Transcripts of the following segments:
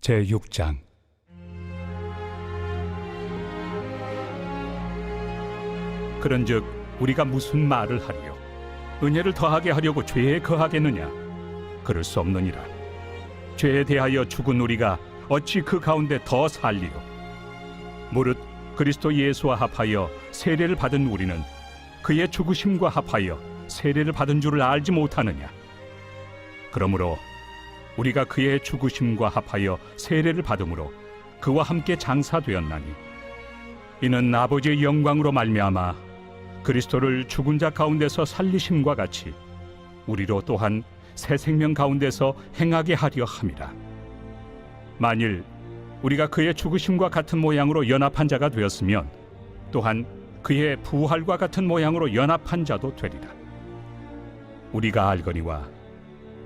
제6장. 그런즉 우리가 무슨 말을 하리요? 은혜를 더하게 하려고 죄에 거하겠느냐? 그럴 수 없느니라. 죄에 대하여 죽은 우리가 어찌 그 가운데 더 살리요? 무릇 그리스도 예수와 합하여 세례를 받은 우리는 그의 죽으심과 합하여 세례를 받은 줄을 알지 못하느냐? 그러므로 우리가 그의 죽으심과 합하여 세례를 받음으로 그와 함께 장사되었나니, 이는 아버지의 영광으로 말미암아 그리스도를 죽은 자 가운데서 살리심과 같이 우리로 또한 새 생명 가운데서 행하게 하려 함이라. 만일 우리가 그의 죽으심과 같은 모양으로 연합한 자가 되었으면 또한 그의 부활과 같은 모양으로 연합한 자도 되리라. 우리가 알거니와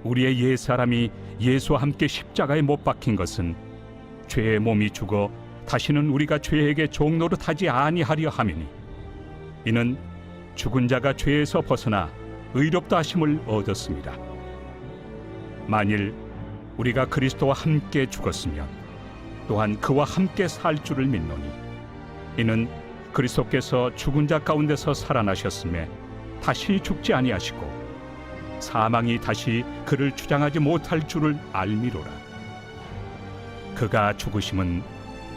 우리의 옛사람이 예수와 함께 십자가에 못 박힌 것은 죄의 몸이 죽어 다시는 우리가 죄에게 종노릇하지 아니하려 함이니, 이는 죽은 자가 죄에서 벗어나 의롭다 하심을 얻었습니다. 만일 우리가 그리스도와 함께 죽었으면 또한 그와 함께 살 줄을 믿노니, 이는 그리스도께서 죽은 자 가운데서 살아나셨음에 다시 죽지 아니하시고 사망이 다시 그를 주장하지 못할 줄을 알미로라. 그가 죽으심은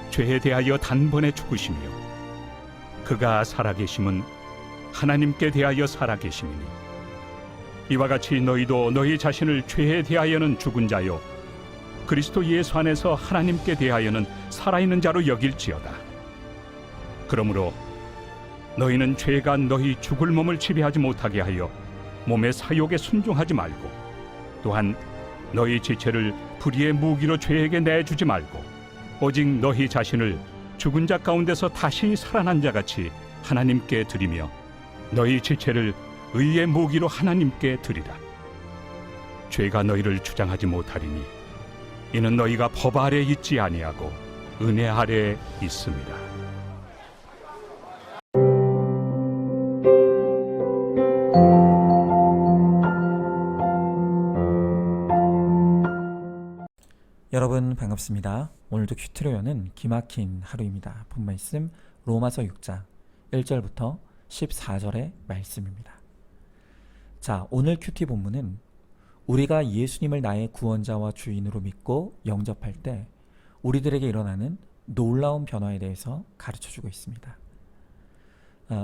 죄에 대하여 단번에 죽으시며 그가 살아계심은 하나님께 대하여 살아계심이니, 이와 같이 너희도 너희 자신을 죄에 대하여는 죽은 자요 그리스도 예수 안에서 하나님께 대하여는 살아있는 자로 여길지어다. 그러므로 너희는 죄가 너희 죽을 몸을 지배하지 못하게 하여 몸의 사욕에 순종하지 말고, 또한 너희 지체를 불의의 무기로 죄에게 내주지 말고, 오직 너희 자신을 죽은 자 가운데서 다시 살아난 자같이 하나님께 드리며 너희 지체를 의의 무기로 하나님께 드리라. 죄가 너희를 주장하지 못하리니, 이는 너희가 법 아래 있지 아니하고 은혜 아래 있습니다. 여러분 반갑습니다. 오늘도 큐티로 여는 기막힌 하루입니다. 본 말씀 로마서 6장 1절부터 14절의 말씀입니다. 자, 오늘 큐티 본문은 우리가 예수님을 나의 구원자와 주인으로 믿고 영접할 때 우리들에게 일어나는 놀라운 변화에 대해서 가르쳐주고 있습니다.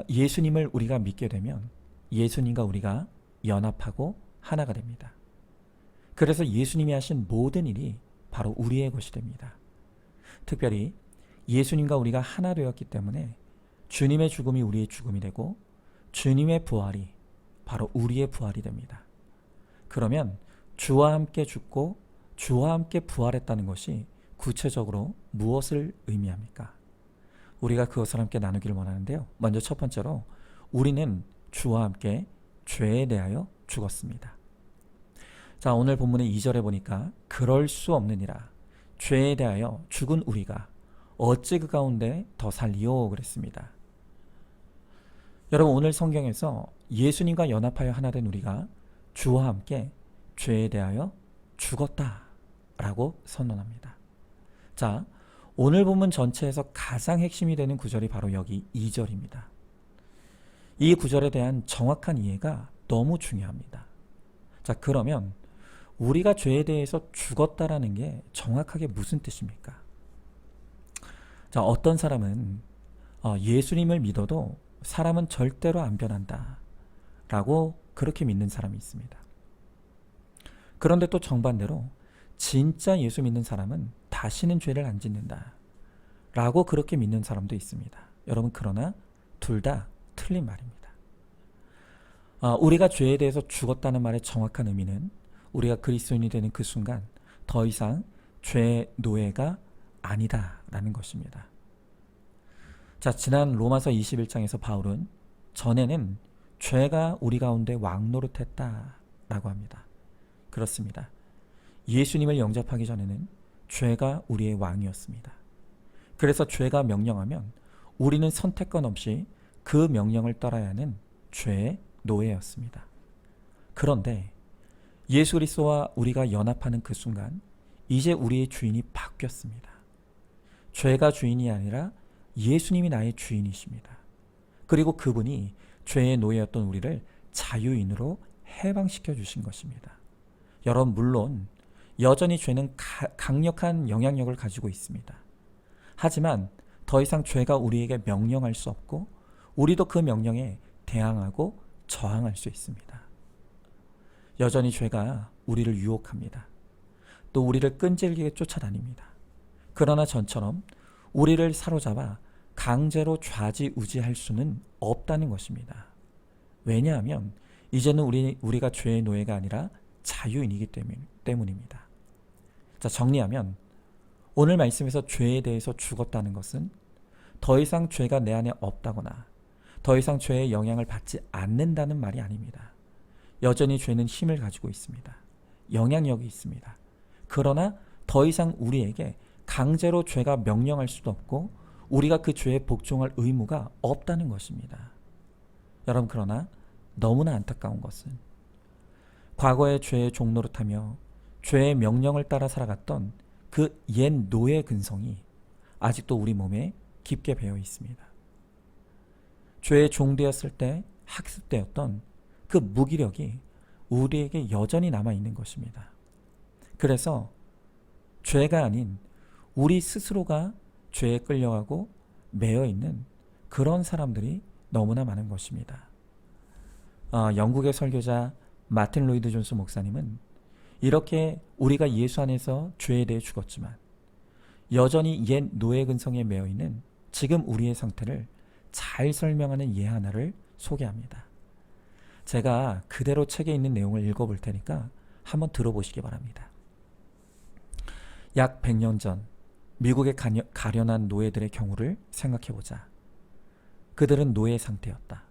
예수님을 우리가 믿게 되면 예수님과 우리가 연합하고 하나가 됩니다. 그래서 예수님이 하신 모든 일이 바로 우리의 것이 됩니다. 특별히 예수님과 우리가 하나 되었기 때문에 주님의 죽음이 우리의 죽음이 되고 주님의 부활이 바로 우리의 부활이 됩니다. 그러면 주와 함께 죽고 주와 함께 부활했다는 것이 구체적으로 무엇을 의미합니까? 우리가 그것을 함께 나누기를 원하는데요. 먼저 첫 번째로 우리는 주와 함께 죄에 대하여 죽었습니다. 자, 오늘 본문의 2절에 보니까 그럴 수 없느니라. 죄에 대하여 죽은 우리가 어찌 그 가운데 더 살리요 그랬습니다. 여러분, 오늘 성경에서 예수님과 연합하여 하나 된 우리가 주와 함께 죄에 대하여 죽었다라고 선언합니다. 자, 오늘 본문 전체에서 가장 핵심이 되는 구절이 바로 여기 2절입니다. 이 구절에 대한 정확한 이해가 너무 중요합니다. 자, 그러면 우리가 죄에 대해서 죽었다라는 게 정확하게 무슨 뜻입니까? 자, 어떤 사람은 예수님을 믿어도 사람은 절대로 안 변한다 라고 그렇게 믿는 사람이 있습니다. 그런데 또 정반대로 진짜 예수 믿는 사람은 다시는 죄를 안 짓는다 라고 그렇게 믿는 사람도 있습니다. 여러분, 그러나 둘 다 틀린 말입니다. 우리가 죄에 대해서 죽었다는 말의 정확한 의미는 우리가 그리스도인이 되는 그 순간 더 이상 죄의 노예가 아니다라는 것입니다. 자, 지난 로마서 21장에서 바울은 전에는 죄가 우리 가운데 왕노릇했다라고 합니다. 그렇습니다. 예수님을 영접하기 전에는 죄가 우리의 왕이었습니다. 그래서 죄가 명령하면 우리는 선택권 없이 그 명령을 따라야 하는 죄의 노예였습니다. 그런데 예수 그리스도와 우리가 연합하는 그 순간 이제 우리의 주인이 바뀌었습니다. 죄가 주인이 아니라 예수님이 나의 주인이십니다. 그리고 그분이 죄의 노예였던 우리를 자유인으로 해방시켜 주신 것입니다. 여러분, 물론 여전히 죄는 강력한 영향력을 가지고 있습니다. 하지만 더 이상 죄가 우리에게 명령할 수 없고 우리도 그 명령에 대항하고 저항할 수 있습니다. 여전히 죄가 우리를 유혹합니다. 또 우리를 끈질기게 쫓아다닙니다. 그러나 전처럼 우리를 사로잡아 강제로 좌지우지할 수는 없다는 것입니다. 왜냐하면 이제는 우리가 죄의 노예가 아니라 자유인이기 때문입니다. 자, 정리하면 오늘 말씀에서 죄에 대해서 죽었다는 것은 더 이상 죄가 내 안에 없다거나 더 이상 죄의 영향을 받지 않는다는 말이 아닙니다. 여전히 죄는 힘을 가지고 있습니다. 영향력이 있습니다. 그러나 더 이상 우리에게 강제로 죄가 명령할 수도 없고 우리가 그 죄에 복종할 의무가 없다는 것입니다. 여러분, 그러나 너무나 안타까운 것은 과거의 죄의 종노릇하며 죄의 명령을 따라 살아갔던 그 옛 노예 근성이 아직도 우리 몸에 깊게 배어 있습니다. 죄의 종되었을 때 학습되었던 그 무기력이 우리에게 여전히 남아있는 것입니다. 그래서 죄가 아닌 우리 스스로가 죄에 끌려가고 매여있는 그런 사람들이 너무나 많은 것입니다. 영국의 설교자 마틴 로이드 존스 목사님은 이렇게 우리가 예수 안에서 죄에 대해 죽었지만 여전히 옛 노예 근성에 매여있는 지금 우리의 상태를 잘 설명하는 예 하나를 소개합니다. 제가 그대로 책에 있는 내용을 읽어볼 테니까 한번 들어보시기 바랍니다. 약 100년 전 미국의 가련한 노예들의 경우를 생각해보자. 그들은 노예 상태였다.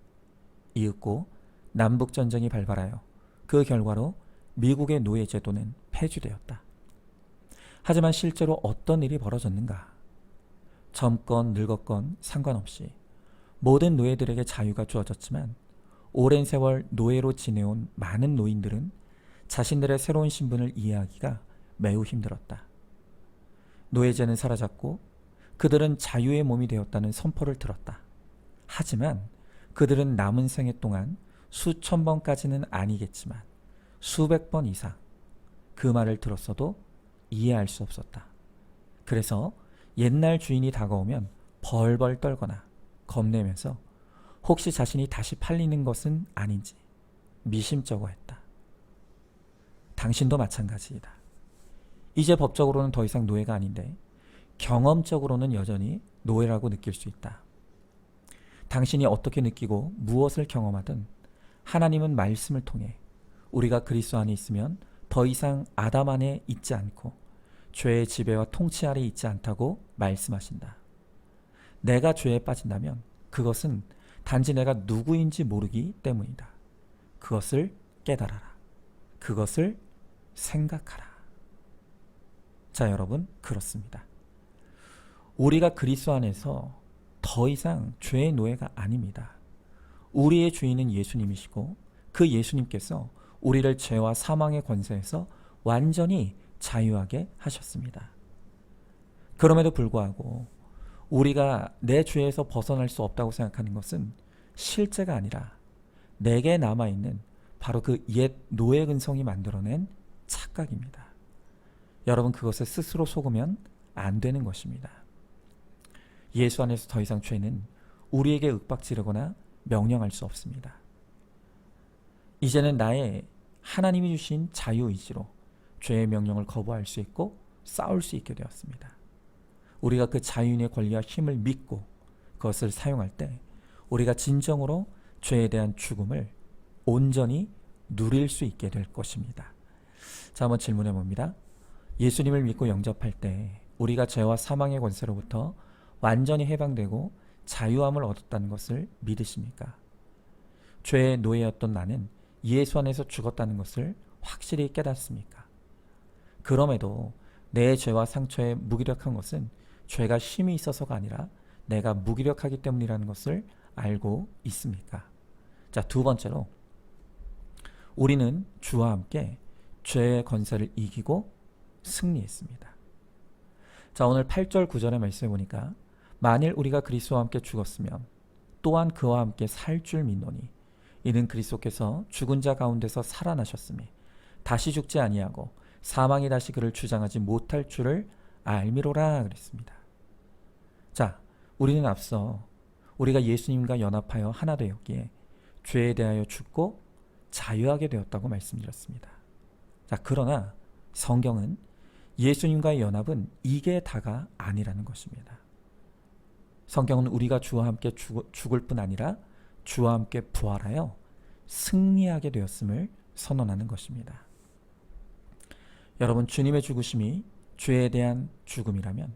이윽고 남북전쟁이 발발하여 그 결과로 미국의 노예 제도는 폐지되었다. 하지만 실제로 어떤 일이 벌어졌는가? 젊건 늙었건 상관없이 모든 노예들에게 자유가 주어졌지만 오랜 세월 노예로 지내온 많은 노인들은 자신들의 새로운 신분을 이해하기가 매우 힘들었다. 노예제는 사라졌고 그들은 자유의 몸이 되었다는 선포를 들었다. 하지만 그들은 남은 생애 동안 수천 번까지는 아니겠지만 수백 번 이상 그 말을 들었어도 이해할 수 없었다. 그래서 옛날 주인이 다가오면 벌벌 떨거나 겁내면서 혹시 자신이 다시 팔리는 것은 아닌지 미심쩍어했다. 당신도 마찬가지이다. 이제 법적으로는 더 이상 노예가 아닌데 경험적으로는 여전히 노예라고 느낄 수 있다. 당신이 어떻게 느끼고 무엇을 경험하든 하나님은 말씀을 통해 우리가 그리스도 안에 있으면 더 이상 아담 안에 있지 않고 죄의 지배와 통치 아래 있지 않다고 말씀하신다. 내가 죄에 빠진다면 그것은 단지 내가 누구인지 모르기 때문이다. 그것을 깨달아라. 그것을 생각하라. 자, 여러분, 그렇습니다. 우리가 그리스도 안에서 더 이상 죄의 노예가 아닙니다. 우리의 주인은 예수님이시고 그 예수님께서 우리를 죄와 사망의 권세에서 완전히 자유하게 하셨습니다. 그럼에도 불구하고 우리가 내 죄에서 벗어날 수 없다고 생각하는 것은 실제가 아니라 내게 남아있는 바로 그 옛 노예 근성이 만들어낸 착각입니다. 여러분, 그것을 스스로 속으면 안 되는 것입니다. 예수 안에서 더 이상 죄는 우리에게 윽박지르거나 명령할 수 없습니다. 이제는 나의 하나님이 주신 자유의지로 죄의 명령을 거부할 수 있고 싸울 수 있게 되었습니다. 우리가 그 자유인의 권리와 힘을 믿고 그것을 사용할 때 우리가 진정으로 죄에 대한 죽음을 온전히 누릴 수 있게 될 것입니다. 자, 한번 질문해 봅니다. 예수님을 믿고 영접할 때 우리가 죄와 사망의 권세로부터 완전히 해방되고 자유함을 얻었다는 것을 믿으십니까? 죄의 노예였던 나는 예수 안에서 죽었다는 것을 확실히 깨닫습니까? 그럼에도 내 죄와 상처에 무기력한 것은 죄가 힘이 있어서가 아니라 내가 무기력하기 때문이라는 것을 알고 있습니까? 자, 두 번째로 우리는 주와 함께 죄의 권세를 이기고 승리했습니다. 자, 오늘 8절 9절의 말씀해 보니까 만일 우리가 그리스도와 함께 죽었으면 또한 그와 함께 살 줄 믿노니 이는 그리스도께서 죽은 자 가운데서 살아나셨으니 다시 죽지 아니하고 사망이 다시 그를 주장하지 못할 줄을 알미로라 그랬습니다. 자, 우리는 앞서 우리가 예수님과 연합하여 하나 되었기에 죄에 대하여 죽고 자유하게 되었다고 말씀드렸습니다. 자, 그러나 성경은 예수님과의 연합은 이게 다가 아니라는 것입니다. 성경은 우리가 주와 함께 죽을 뿐 아니라 주와 함께 부활하여 승리하게 되었음을 선언하는 것입니다. 여러분, 주님의 죽으심이 죄에 대한 죽음이라면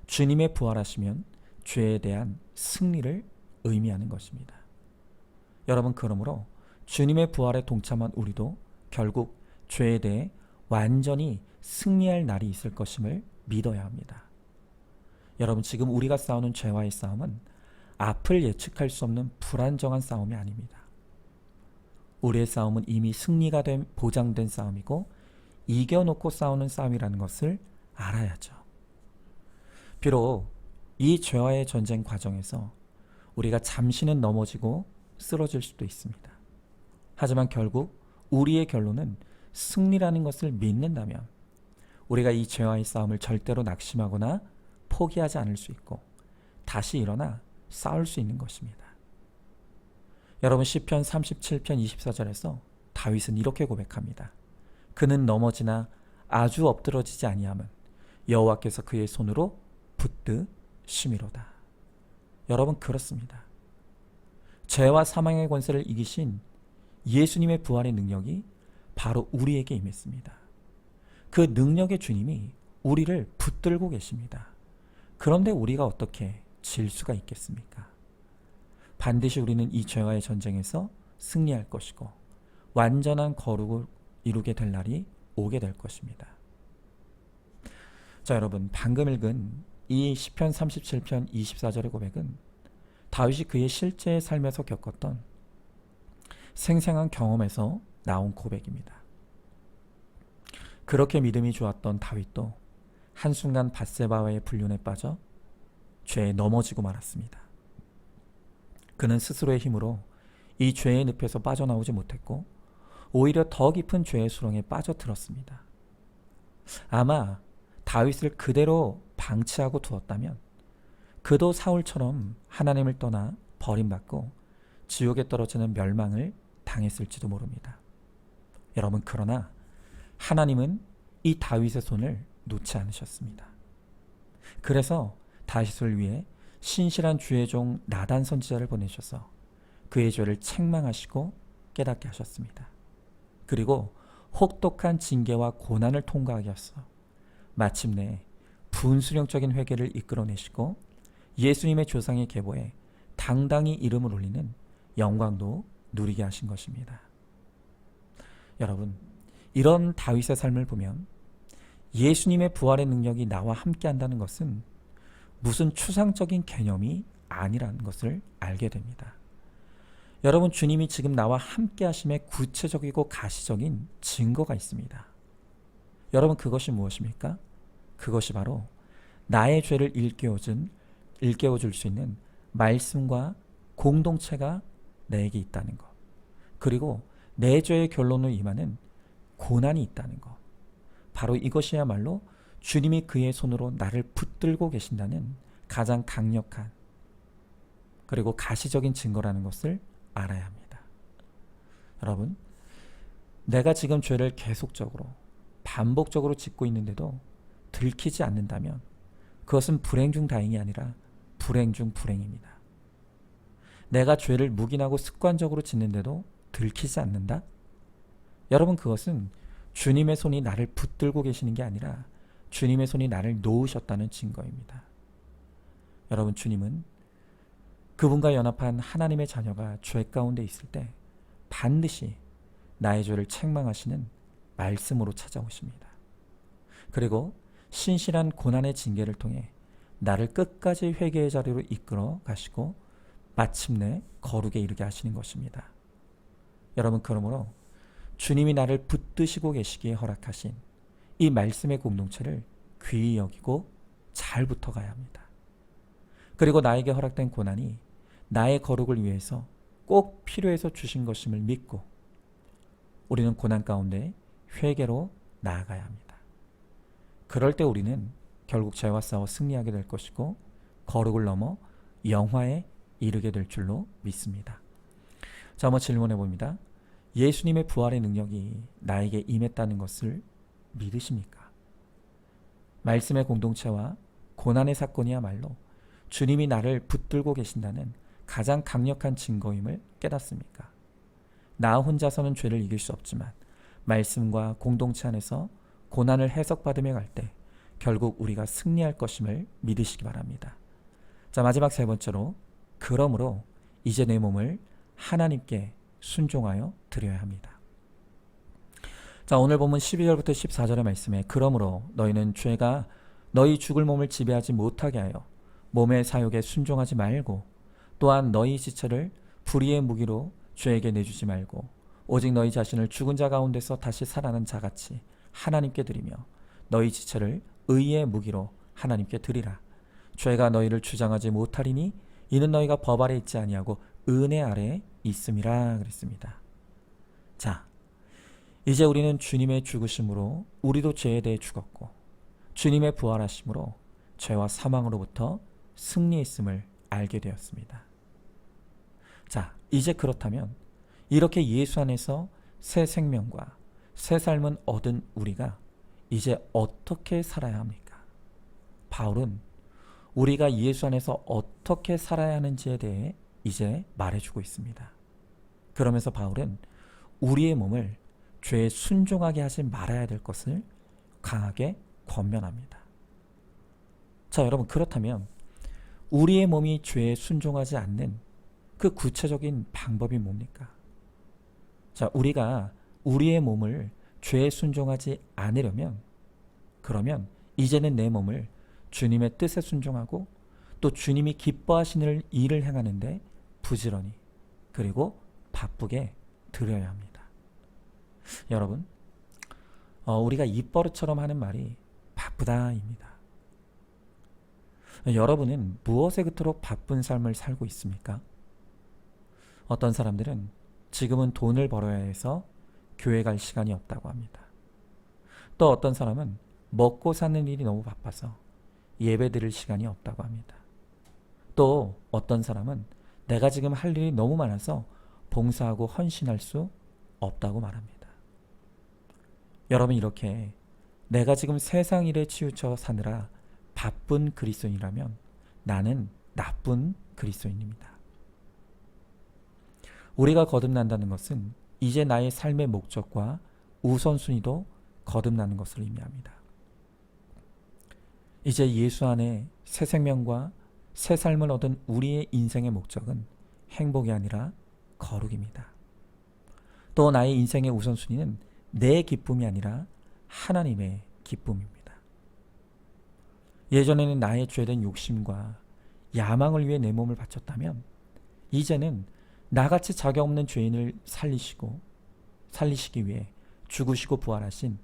주님의 부활하시면 죄에 대한 승리를 의미하는 것입니다. 여러분, 그러므로 주님의 부활에 동참한 우리도 결국 죄에 대해 완전히 승리할 날이 있을 것임을 믿어야 합니다. 여러분, 지금 우리가 싸우는 죄와의 싸움은 앞을 예측할 수 없는 불안정한 싸움이 아닙니다. 우리의 싸움은 이미 승리가 보장된 싸움이고 이겨놓고 싸우는 싸움이라는 것을 알아야죠. 비록 이 죄와의 전쟁 과정에서 우리가 잠시는 넘어지고 쓰러질 수도 있습니다. 하지만 결국 우리의 결론은 승리라는 것을 믿는다면 우리가 이 죄와의 싸움을 절대로 낙심하거나 포기하지 않을 수 있고 다시 일어나 싸울 수 있는 것입니다. 여러분, 시편 37편 24절에서 다윗은 이렇게 고백합니다. 그는 넘어지나 아주 엎드러지지 아니함은 여호와께서 그의 손으로 붙드심이로다. 여러분, 그렇습니다. 죄와 사망의 권세를 이기신 예수님의 부활의 능력이 바로 우리에게 임했습니다. 그 능력의 주님이 우리를 붙들고 계십니다. 그런데 우리가 어떻게 질 수가 있겠습니까? 반드시 우리는 이 죄와의 전쟁에서 승리할 것이고 완전한 거룩을 이루게 될 날이 오게 될 것입니다. 자, 여러분, 방금 읽은 이 시편 37편 24절의 고백은 다윗이 그의 실제 삶에서 겪었던 생생한 경험에서 나온 고백입니다. 그렇게 믿음이 좋았던 다윗도 한순간 밧세바와의 불륜에 빠져 죄에 넘어지고 말았습니다. 그는 스스로의 힘으로 이 죄의 늪에서 빠져나오지 못했고 오히려 더 깊은 죄의 수렁에 빠져들었습니다. 아마 다윗을 그대로 방치하고 두었다면 그도 사울처럼 하나님을 떠나 버림받고 지옥에 떨어지는 멸망을 당했을지도 모릅니다. 여러분, 그러나 하나님은 이 다윗의 손을 놓지 않으셨습니다. 그래서 다윗을 위해 신실한 주의 종 나단 선지자를 보내셔서 그의 죄를 책망하시고 깨닫게 하셨습니다. 그리고 혹독한 징계와 고난을 통과하게 하셔서 마침내 분수령적인 회개를 이끌어내시고 예수님의 조상의 계보에 당당히 이름을 올리는 영광도 누리게 하신 것입니다. 여러분, 이런 다윗의 삶을 보면 예수님의 부활의 능력이 나와 함께 한다는 것은 무슨 추상적인 개념이 아니라는 것을 알게 됩니다. 여러분, 주님이 지금 나와 함께 하심의 구체적이고 가시적인 증거가 있습니다. 여러분, 그것이 무엇입니까? 그것이 바로 나의 죄를 일깨워줄 수 있는 말씀과 공동체가 내게 있다는 것, 그리고 내 죄의 결론을 임하는 고난이 있다는 것, 바로 이것이야말로 주님이 그의 손으로 나를 붙들고 계신다는 가장 강력한 그리고 가시적인 증거라는 것을 알아야 합니다. 여러분, 내가 지금 죄를 계속적으로 반복적으로 짓고 있는데도 들키지 않는다면 그것은 불행 중 다행이 아니라 불행 중 불행입니다. 내가 죄를 묵인하고 습관적으로 짓는데도 들키지 않는다? 여러분, 그것은 주님의 손이 나를 붙들고 계시는 게 아니라 주님의 손이 나를 놓으셨다는 증거입니다. 여러분, 주님은 그분과 연합한 하나님의 자녀가 죄 가운데 있을 때 반드시 나의 죄를 책망하시는 말씀으로 찾아오십니다. 그리고 신실한 고난의 징계를 통해 나를 끝까지 회개의 자리로 이끌어 가시고 마침내 거룩에 이르게 하시는 것입니다. 여러분, 그러므로 주님이 나를 붙드시고 계시기에 허락하신 이 말씀의 공동체를 귀히 여기고 잘 붙어가야 합니다. 그리고 나에게 허락된 고난이 나의 거룩을 위해서 꼭 필요해서 주신 것임을 믿고 우리는 고난 가운데 회개로 나아가야 합니다. 그럴 때 우리는 결국 죄와 싸워 승리하게 될 것이고 거룩을 넘어 영화에 이르게 될 줄로 믿습니다. 자, 한번 질문해 봅니다. 예수님의 부활의 능력이 나에게 임했다는 것을 믿으십니까? 말씀의 공동체와 고난의 사건이야말로 주님이 나를 붙들고 계신다는 가장 강력한 증거임을 깨닫습니까? 나 혼자서는 죄를 이길 수 없지만 말씀과 공동체 안에서 고난을 해석받으며 갈 때 결국 우리가 승리할 것임을 믿으시기 바랍니다. 자, 마지막 세 번째로 그러므로 이제 내 몸을 하나님께 순종하여 드려야 합니다. 자, 오늘 본문 12절부터 14절의 말씀에 그러므로 너희는 죄가 너희 죽을 몸을 지배하지 못하게 하여 몸의 사욕에 순종하지 말고 또한 너희 지체를 불의의 무기로 죄에게 내주지 말고 오직 너희 자신을 죽은 자 가운데서 다시 살아난 자같이 하나님께 드리며 너희 지체를 의의 무기로 하나님께 드리라. 죄가 너희를 주장하지 못하리니 이는 너희가 법 아래 있지 아니하고 은혜 아래에 있음이라 그랬습니다. 자, 이제 우리는 주님의 죽으심으로 우리도 죄에 대해 죽었고 주님의 부활하심으로 죄와 사망으로부터 승리했음을 알게 되었습니다. 자, 이제 그렇다면 이렇게 예수 안에서 새 생명과 새 삶은 얻은 우리가 이제 어떻게 살아야 합니까? 바울은 우리가 예수 안에서 어떻게 살아야 하는지에 대해 이제 말해주고 있습니다. 그러면서 바울은 우리의 몸을 죄에 순종하게 하지 말아야 될 것을 강하게 권면합니다. 자, 여러분, 그렇다면 우리의 몸이 죄에 순종하지 않는 그 구체적인 방법이 뭡니까? 자, 우리가 우리의 몸을 죄에 순종하지 않으려면 그러면 이제는 내 몸을 주님의 뜻에 순종하고 또 주님이 기뻐하시는 일을 행하는데 부지런히 그리고 바쁘게 드려야 합니다. 여러분, 우리가 입버릇처럼 하는 말이 바쁘다입니다. 여러분은 무엇에 그토록 바쁜 삶을 살고 있습니까? 어떤 사람들은 지금은 돈을 벌어야 해서 교회 갈 시간이 없다고 합니다. 또 어떤 사람은 먹고 사는 일이 너무 바빠서 예배 드릴 시간이 없다고 합니다. 또 어떤 사람은 내가 지금 할 일이 너무 많아서 봉사하고 헌신할 수 없다고 말합니다. 여러분, 이렇게 내가 지금 세상 일에 치우쳐 사느라 바쁜 그리스도인이라면 나는 나쁜 그리스도인입니다. 우리가 거듭난다는 것은 이제 나의 삶의 목적과 우선순위도 거듭나는 것을 의미합니다. 이제 예수 안에 새 생명과 새 삶을 얻은 우리의 인생의 목적은 행복이 아니라 거룩입니다. 또 나의 인생의 우선순위는 내 기쁨이 아니라 하나님의 기쁨입니다. 예전에는 나의 죄된 욕심과 야망을 위해 내 몸을 바쳤다면 이제는 나같이 자격 없는 죄인을 살리시기 위해 죽으시고 부활하신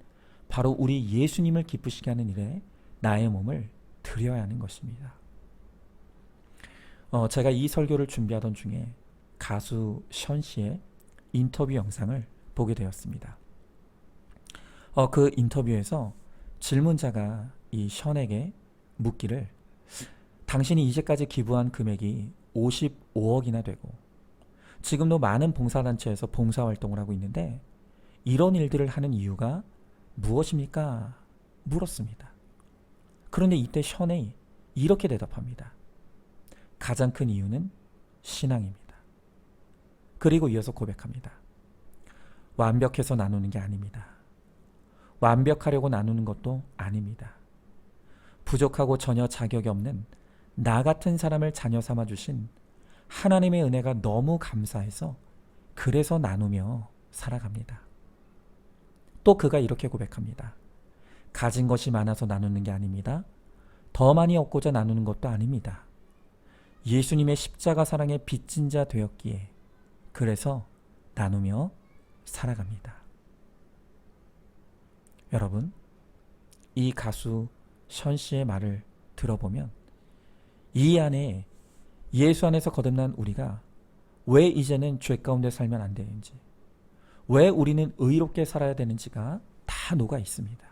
바로 우리 예수님을 기쁘시게 하는 일에 나의 몸을 드려야 하는 것입니다. 제가 이 설교를 준비하던 중에 가수 션 씨의 인터뷰 영상을 보게 되었습니다. 그 인터뷰에서 질문자가 이 션에게 묻기를 당신이 이제까지 기부한 금액이 55억이나 되고 지금도 많은 봉사단체에서 봉사활동을 하고 있는데 이런 일들을 하는 이유가 무엇입니까? 물었습니다. 그런데 이때 션이 이렇게 대답합니다. 가장 큰 이유는 신앙입니다. 그리고 이어서 고백합니다. 완벽해서 나누는 게 아닙니다. 완벽하려고 나누는 것도 아닙니다. 부족하고 전혀 자격이 없는 나 같은 사람을 자녀 삼아 주신 하나님의 은혜가 너무 감사해서 그래서 나누며 살아갑니다. 또 그가 이렇게 고백합니다. 가진 것이 많아서 나누는 게 아닙니다. 더 많이 얻고자 나누는 것도 아닙니다. 예수님의 십자가 사랑에 빚진 자 되었기에 그래서 나누며 살아갑니다. 여러분, 이 가수 션 씨의 말을 들어보면 이 안에 예수 안에서 거듭난 우리가 왜 이제는 죄 가운데 살면 안 되는지, 왜 우리는 의롭게 살아야 되는지가 다 녹아 있습니다.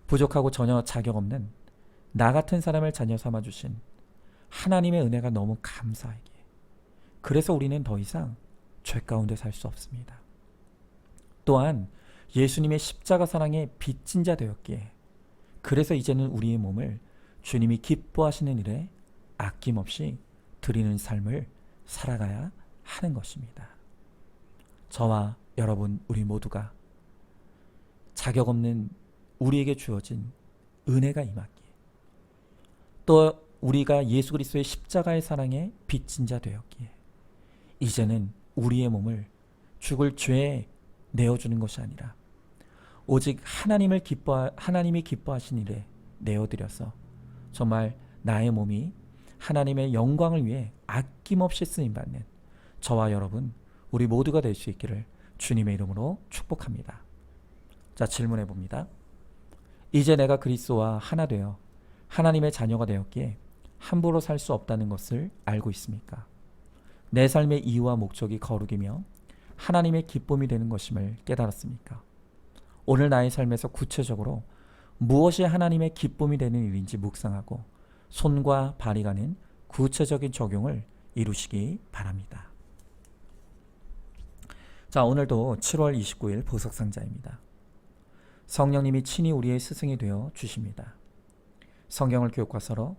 부족하고 전혀 자격 없는 나 같은 사람을 자녀 삼아 주신 하나님의 은혜가 너무 감사하기에, 그래서 우리는 더 이상 죄 가운데 살 수 없습니다. 또한 예수님의 십자가 사랑에 빚진 자 되었기에, 그래서 이제는 우리의 몸을 주님이 기뻐하시는 일에 아낌없이 드리는 삶을 살아가야 하는 것입니다. 저와 여러분, 우리 모두가 자격 없는 우리에게 주어진 은혜가 임하기에, 또 우리가 예수 그리스도의 십자가의 사랑에 빚진 자 되었기에, 이제는 우리의 몸을 죽을 죄에 내어주는 것이 아니라 오직 하나님이 기뻐하신 일에 내어드려서 정말 나의 몸이 하나님의 영광을 위해 아낌없이 쓰임받는 저와 여러분, 우리 모두가 될 수 있기를 주님의 이름으로 축복합니다. 자, 질문해 봅니다. 이제 내가 그리스도와 하나 되어 하나님의 자녀가 되었기에 함부로 살 수 없다는 것을 알고 있습니까? 내 삶의 이유와 목적이 거룩이며 하나님의 기쁨이 되는 것임을 깨달았습니까? 오늘 나의 삶에서 구체적으로 무엇이 하나님의 기쁨이 되는 일인지 묵상하고 손과 발이 가는 구체적인 적용을 이루시기 바랍니다. 자, 오늘도 7월 29일 보석상자입니다. 성령님이 친히 우리의 스승이 되어 주십니다. 성경을 교과서로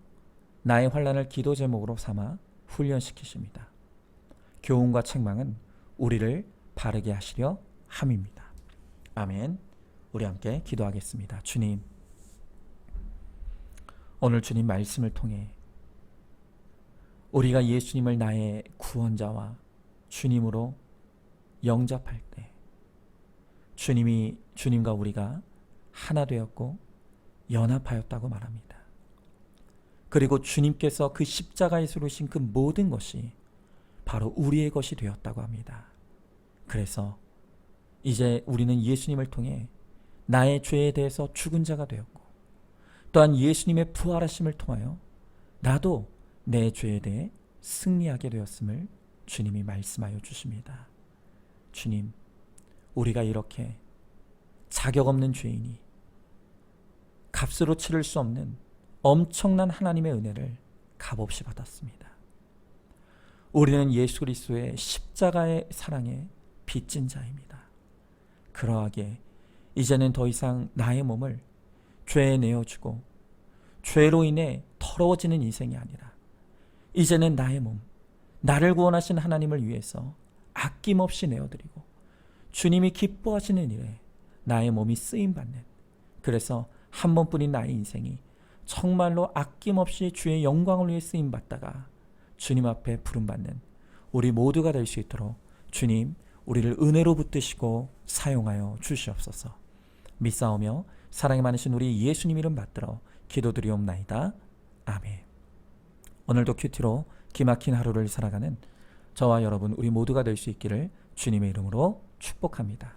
나의 환난을 기도 제목으로 삼아 훈련시키십니다. 교훈과 책망은 우리를 바르게 하시려 함입니다. 아멘. 우리 함께 기도하겠습니다. 주님, 오늘 주님 말씀을 통해 우리가 예수님을 나의 구원자와 주님으로 영접할 때 주님과 우리가 하나 되었고 연합하였다고 말합니다. 그리고 주님께서 그 십자가에 이루신 그 모든 것이 바로 우리의 것이 되었다고 합니다. 그래서 이제 우리는 예수님을 통해 나의 죄에 대해서 죽은 자가 되었고, 또한 예수님의 부활하심을 통하여 나도 내 죄에 대해 승리하게 되었음을 주님이 말씀하여 주십니다. 주님, 우리가 이렇게 자격 없는 죄인이 값으로 치를 수 없는 엄청난 하나님의 은혜를 값없이 받았습니다. 우리는 예수 그리스도의 십자가의 사랑에 빚진 자입니다. 그러하기에 이제는 더 이상 나의 몸을 죄에 내어주고 죄로 인해 더러워지는 인생이 아니라 이제는 나의 몸, 나를 구원하신 하나님을 위해서 아낌없이 내어드리고 주님이 기뻐하시는 일에 나의 몸이 쓰임받는, 그래서 한 번뿐인 나의 인생이 정말로 아낌없이 주의 영광을 위해 쓰임받다가 주님 앞에 부름받는 우리 모두가 될 수 있도록 주님, 우리를 은혜로 붙드시고 사용하여 주시옵소서. 믿사오며 사랑이 많으신 우리 예수님 이름 받들어 기도드리옵나이다. 아멘. 오늘도 큐티로 기막힌 하루를 살아가는 저와 여러분, 우리 모두가 될 수 있기를 주님의 이름으로 축복합니다.